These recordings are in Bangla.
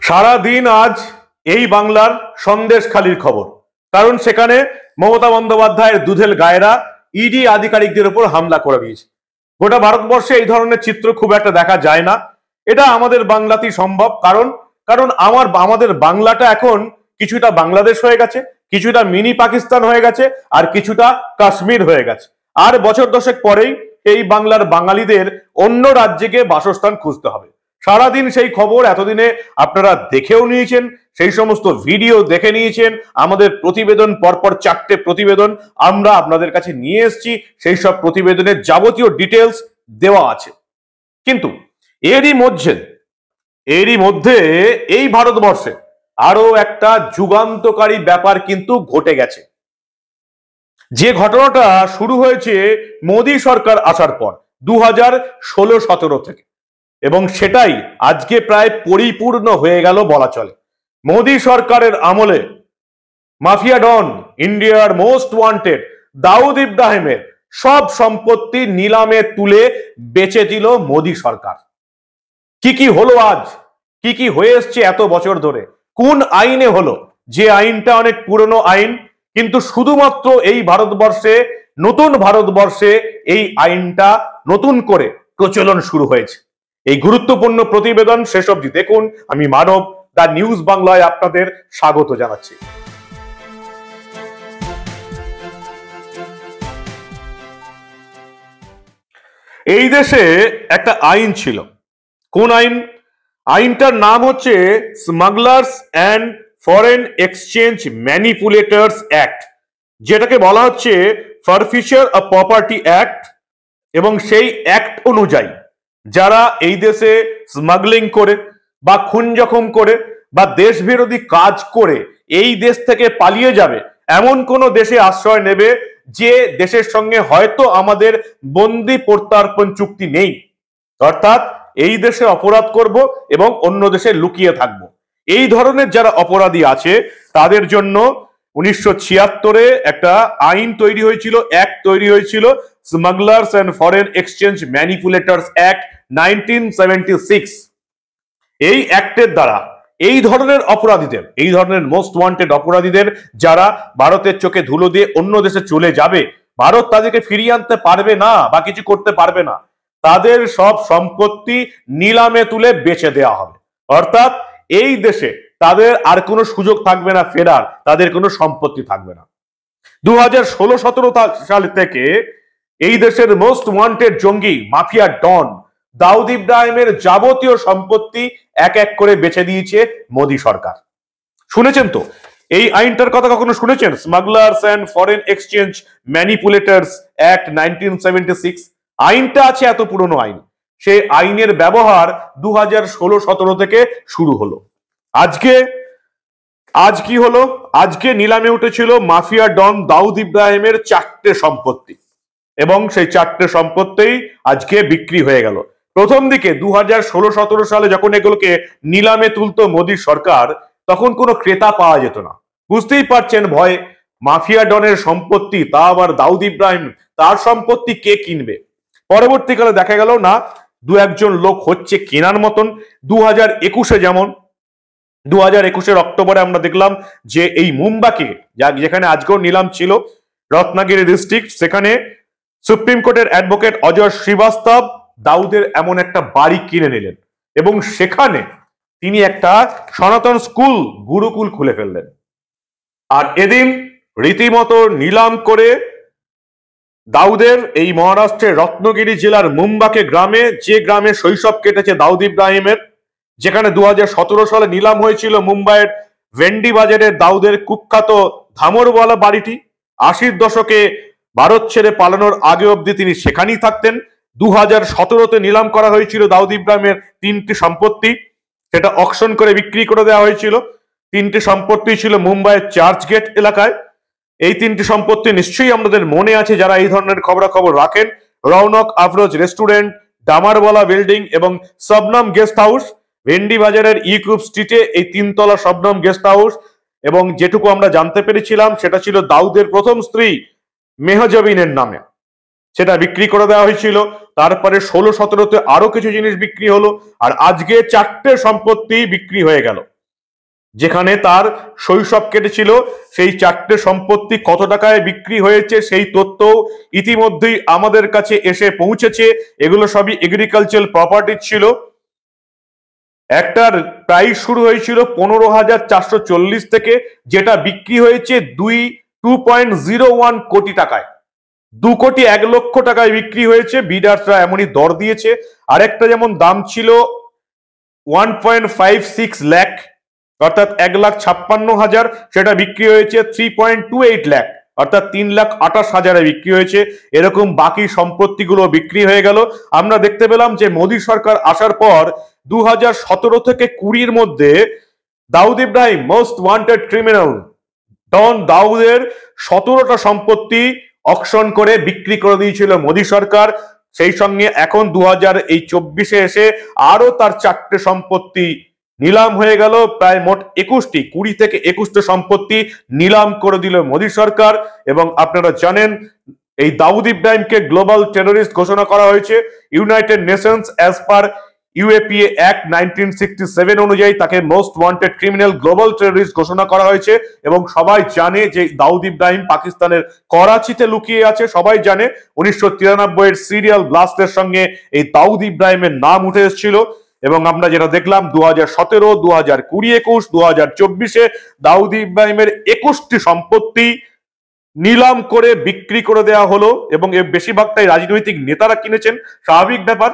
সারা দিন আজ এই বাংলার সন্দেশখালির খবর। কারণ সেখানে মমতা বন্দ্যোপাধ্যায়ের দুধেল গায়েরা ইডি আধিকারিকদের উপর হামলা করে দিয়েছে। গোটা ভারতবর্ষে এই ধরনের চিত্র খুব একটা দেখা যায় না। এটা আমাদের বাংলাতেই সম্ভব। কারণ কারণ আমাদের বাংলাটা এখন কিছুটা বাংলাদেশ হয়ে গেছে, কিছুটা মিনি পাকিস্তান হয়ে গেছে, আর কিছুটা কাশ্মীর হয়ে গেছে। আর বছর দশেক পরেই এই বাংলার বাঙালিদের অন্য রাজ্যে গিয়ে বাসস্থান খুঁজতে হবে। সারাদিন সেই খবর এতদিনে আপনারা দেখেও নিয়েছেন, সেই সমস্ত ভিডিও দেখে নিয়েছেন। আমাদের প্রতিবেদন, পরপর 4টে প্রতিবেদন আমরা আপনাদের কাছে নিয়ে এসেছি। সেই সব প্রতিবেদনের যাবতীয় ডিটেলস দেওয়া আছে। কিন্তু এরই মধ্যে এই ভারতবর্ষে আরো একটা যুগান্তকারী ব্যাপার কিন্তু ঘটে গেছে। যে ঘটনাটা শুরু হয়েছে মোদী সরকার আসার পর 2016-17 থেকে, এবং সেটাই আজকে প্রায় পরিপূর্ণ হয়ে গেল বলা চলে। মোদী সরকারের আমলে মাফিয়া ডন, ইন্ডিয়ার মোস্ট ওয়ান্টেড দাউদ ইব্রাহিমের সব সম্পত্তি নিলামে তুলে বেচে দিল মোদী সরকার। কি হলো আজ, কি হয়ে এসছে এত বছর ধরে, কোন আইনে হলো? যে আইনটা অনেক পুরনো আইন, কিন্তু শুধুমাত্র এই ভারতবর্ষে, নতুন ভারতবর্ষে এই আইনটা নতুন করে প্রচলন শুরু হয়েছে। এই গুরুত্বপূর্ণ প্রতিবেদন শেষ অবধি দেখুন। আমি মানব, দা নিউজ বাংলায় আপনাদের স্বাগত জানাচ্ছি। এই দেশে একটা আইন ছিল। কোন আইন? আইনটার নাম হচ্ছে স্মাগলার্স অ্যান্ড ফরেন এক্সচেঞ্জ ম্যানিপুলেটরস অ্যাক্ট, যেটাকে বলা হচ্ছে ফরফিচার অফ প্রপার্টি অ্যাক্ট। এবং সেই অ্যাক্ট অনুযায়ী যারা এই দেশে স্মাগলিং করে বা খুন জখম করে বা দেশ বিরোধী কাজ করে এই দেশ থেকে পালিয়ে যাবে, এমন কোন দেশে আশ্রয় নেবে যে দেশের সঙ্গে হয়তো আমাদের বন্দি প্রত্যার্পণ চুক্তি নেই, অর্থাৎ এই দেশে অপরাধ করব এবং অন্য দেশে লুকিয়ে থাকব, এই ধরনের যারা অপরাধী আছে তাদের জন্য 1976-এ একটা আইন তৈরি হয়েছিল, অ্যাক্ট তৈরি হয়েছিল, স্মাগলার্স অ্যান্ড ফরেন এক্সচেঞ্জ ম্যানিপুলেটরস অ্যাক্ট 1976। এই অ্যাক্টের দ্বারা এই ধরনের অপরাধীদের, এই ধরনের মোস্ট ওয়ান্টেড অপরাধীদের, যারা ভারতের চোখে ধুলো দিয়ে অন্য দেশে চলে যাবে, ভারত তাদেরকে ফিরিয়ে আনতে পারবে না বা কিছু করতে পারবে না, তাদের সব সম্পত্তি নিলামে তুলে বেচে দেওয়া হবে। অর্থাৎ এই দেশে তাদের আর কোনো সুযোগ থাকবে না ফেরার, তাদের কোনো সম্পত্তি থাকবে না। 2016-17 সাল থেকে এই দেশের মোস্ট ওয়ান্টেড জঙ্গি মাফিয়া ডন দাউদ ইব্রাহিমের যাবতীয় সম্পত্তি এক এক করে বেচে দিয়েছে মোদী সরকার। শুনেছেন তো এই আইনটার কথা? কখনো শুনেছেন? স্মাগলার্স অ্যান্ড ফরেন এক্সচেঞ্জ ম্যানিপুলেটরস অ্যাক্ট 1976। আইনটা আছে, এত পুরনো আইন। সেই আইনের ব্যবহার 2016-17 থেকে শুরু হলো। আজ কি হলো? আজকে নিলামে উঠেছিল মাফিয়া ডন দাউদ ইব্রাহিমের 4টে সম্পত্তি, এবং সেই 4টে সম্পত্তি আজকে বিক্রি হয়ে গেল। প্রথম দিকে 2016-17 সালে যখন এগুলোকে নিলামে তুলতো মোদী সরকার, তখন কোনো ক্রেতা পাওয়া যেত না। বুঝতেই পারছেন ভয়ে, মাফিয়া ডনের সম্পত্তি, তা আবার দাউদ ইব্রাহিম, তার সম্পত্তি কে কিনবে? পরবর্তীকালে দেখা গেল না, দু একজন লোক হচ্ছে কেনার মতন। 2021-এ যেমন 2021-এর অক্টোবরে আমরা দেখলাম যে এই মুম্বাকে, যেখানে আজকেও নিলাম ছিল, রত্নাগিরি ডিস্ট্রিক্ট, সেখানে সুপ্রিম কোর্টের অ্যাডভোকেট অজয় শ্রীবাস্তব দাউদের এমন একটা বাড়ি কিনে নিলেন, এবং সেখানে তিনি একটা সনাতন স্কুল, গুরুকুল খুলে ফেললেন। আর এদিন রীতিমতো নিলাম করে দাউদের এই মহারাষ্ট্রের রত্নগিরি জেলার মুম্বাকে গ্রামে, যে গ্রামে শৈশব কেটেছে দাউদ ইব্রাহিমের, যেখানে 2017 সালে নিলাম হয়েছিল মুম্বাইয়ের ভেন্ডি বাজারের দাউদের কুখ্যাত ধামরওয়ালা বাড়িটি। 80-র দশকে ভারত ছেড়ে পালানোর আগে অবধি তিনি সেখানেই থাকতেন। 2017-তে নিলাম করা হয়েছিল দাউদ ইব্রাহিমের 3টি সম্পত্তি, সেটা অকশন করে বিক্রি করে দেওয়া হয়েছিল। 3টি সম্পত্তি ছিল মুম্বাইয়ের চার্চ গেট এলাকায়। এই 3টি সম্পত্তি নিশ্চয়ই আমাদের মনে আছে যারা এই ধরনের খবরাখবর রাখেন। রৌনক আফরোজ রেস্টুরেন্ট, ডামারওয়ালা বিল্ডিং এবং শবনম গেস্ট হাউস। ভেন্ডি বাজারের ইউকুব স্ট্রিটে এই 3তলা শবনম গেস্ট হাউস, এবং যেটুকু আমরা জানতে পেরেছিলাম সেটা ছিল দাউদের প্রথম স্ত্রী মেহজাবিনের নামে, সেটা বিক্রি করে দেওয়া হয়েছিল। তারপরে 16-17-তে আরো কিছু জিনিস বিক্রি হলো, আর আজকে 4টে সম্পত্তি বিক্রি হয়ে গেল। যেখানে তার শৈশব কেটেছিল, সেই চারটে সম্পত্তি কত টাকায় বিক্রি হয়েছে সেই তথ্য ইতিমধ্যেই আমাদের কাছে এসে পৌঁছেছে। এগুলো সবই এগ্রিকালচারাল প্রপার্টি ছিল। একটার প্রাইস শুরু হয়েছিল 15,440 থেকে, যেটা বিক্রি হয়েছে 2.01 কোটি টাকায়। 2,01,00,000 টাকায় বিক্রি হয়েছে, বিডার্সরা এমনই দর দিয়েছে। আরেকটা যেমন দাম ছিল 1.56 লাখ, অর্থাৎ 1,56,000, সেটা বিক্রি হয়েছে 3.28 লাখ, অর্থাৎ 3,28,000 বিক্রি হয়েছে। এরকম বাকি সম্পত্তিগুলো বিক্রি হয়ে গেল। আমরা দেখতে পেলাম যে মোদী সরকার আসার পর 2017 থেকে 20-র মধ্যে Dawood Ibrahim, most wanted criminal ডন দাউদের 17টা সম্পত্তি অকশন করে বিক্রি করে দিয়েছিল মোদী সরকার। সেই সঙ্গে এখন 2024-এ এসে আরো তার 4টে সম্পত্তি নিলাম হয়ে গেল। প্রায় মোট 21টি, 20 থেকে 21টা সম্পত্তি নিলাম করে দিল মোদী সরকার। এবং আপনারা জানেন এই দাউদ ইব্রাহিমকে গ্লোবাল টেররিস্ট ঘোষণা করা হয়েছে United Nations as per UAPA act 1967 অনুযায়ী তাকে most wanted criminal global terrorist ঘোষণা করা হয়েছে। এবং সবাই জানে যে দাউদ ইব্রাহিম পাকিস্তানের করাচিতে লুকিয়ে আছে। সবাই জানে 1993-এর সিরিয়াল ব্লাস্টের সঙ্গে এই দাউদ ইব্রাহিমের নাম উঠে এসেছিল। এবং আমরা যেটা দেখলাম 2017, 2020, 21, 2024-এ দাউদ ইব্রাহিমের 21টি সম্পত্তি নিলাম করে বিক্রি করে দেওয়া হলো। এবং এর বেশিরভাগটাই রাজনৈতিক নেতারা কিনেছেন। স্বাভাবিক ব্যাপার,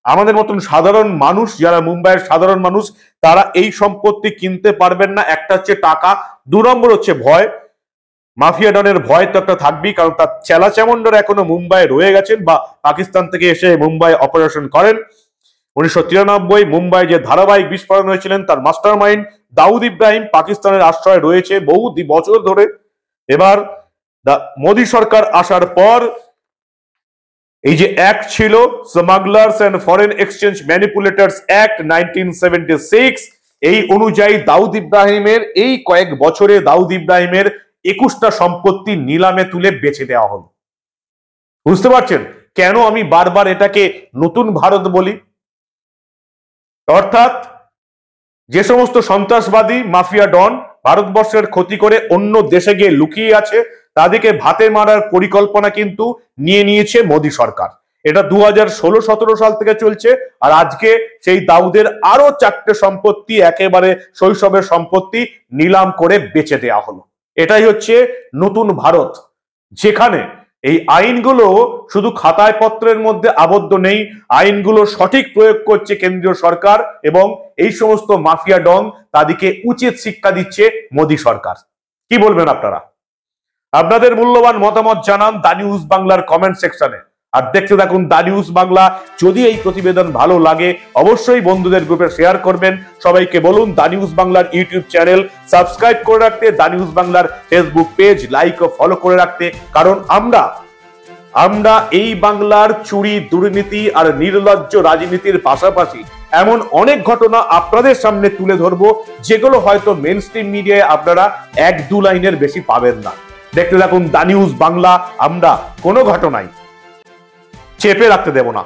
আমাদের মতন সাধারণ মানুষ, যারা মুম্বাইয়ের সাধারণ মানুষ, তারা এই সম্পত্তি কিনতে পারবেন না। একটা হচ্ছে টাকা, 2 নম্বর হচ্ছে ভয়। মাফিয়া ডনের ভয় তো একটা থাকবেই, কারণ তার চেলা চামুন্ডারা এখনো মুম্বাইয়ে রয়ে গেছেন বা পাকিস্তান থেকে এসে মুম্বাই অপারেশন করেন। 1993 মুম্বাই যে ধারাবাহিক বিস্ফোরণ হয়েছিলেন, তার মাস্টার মাইন্ড দাউদ ইব্রাহিম পাকিস্তানের আশ্রয় রয়েছে বহু বছর ধরে। এবার মোদী সরকার আসার পর এই যে অ্যাক্ট ছিল স্মাগলার্স এন্ড ফরেন এক্সচেঞ্জ ম্যানিপুলেটরস অ্যাক্ট 1976, এই অনুযায়ী দাউদ ইব্রাহিমের এই কয়েক বছরে দাউদ ইব্রাহিমের 21টা সম্পত্তি নিলামে তুলে বেচে দেওয়া হলো। বুঝতে পারছেন কেন আমি বারবার এটাকে নতুন ভারত বলি? অর্থাৎ যে সমস্ত সন্ত্রাসবাদী মাফিয়া ডন ভারতবর্ষের ক্ষতি করে অন্য দেশে গিয়ে লুকিয়ে আছে, তাদেরকে ভাতে মারার পরিকল্পনা কিন্তু নিয়ে নিয়েছে মোদী সরকার। এটা 2016-17 সাল থেকে চলছে। আর আজকে সেই দাউদের আরো 4টে সম্পত্তি, একেবারে শৈশবের সম্পত্তি নিলাম করে বেচে দেওয়া হলো। এটাই হচ্ছে নতুন ভারত, যেখানে এই আইনগুলো শুধু খাতায় পত্রের মধ্যে আবদ্ধ নেই, আইনগুলো সঠিক প্রয়োগ করছে কেন্দ্রীয় সরকার এবং এই সমস্ত মাফিয়া ডন তাদেরকে উচিত শিক্ষা দিচ্ছে মোদী সরকার। কি বলবেন আপনারা? আপনাদের মূল্যবান মতামত জানান দা নিউজ বাংলার কমেন্ট সেকশনে। আর দেখতে থাকুন দা নিউজ বাংলা। যদি এই প্রতিবেদন ভালো লাগে অবশ্যই বন্ধুদের গ্রুপে শেয়ার করবেন। সবাইকে বলুন দা নিউজ বাংলার ইউটিউব চ্যানেল সাবস্ক্রাইব করে রাখতে, দা নিউজ বাংলার ফেসবুক পেজ লাইক ও ফলো করে রাখতে। কারণ আমরা এই বাংলার চুরি, দুর্নীতি আর নির্লজ্জ রাজনীতির পাশাপাশি এমন অনেক ঘটনা আপনাদের সামনে তুলে ধরবো, যেগুলো হয়তো মেইন স্ট্রিম মিডিয়ায় আপনারা 1-2 লাইনের বেশি পাবেন না। দেখতে থাকুন দা নিউজ বাংলা। আমরা কোনো ঘটনাই চেপে রাখতে দেব না।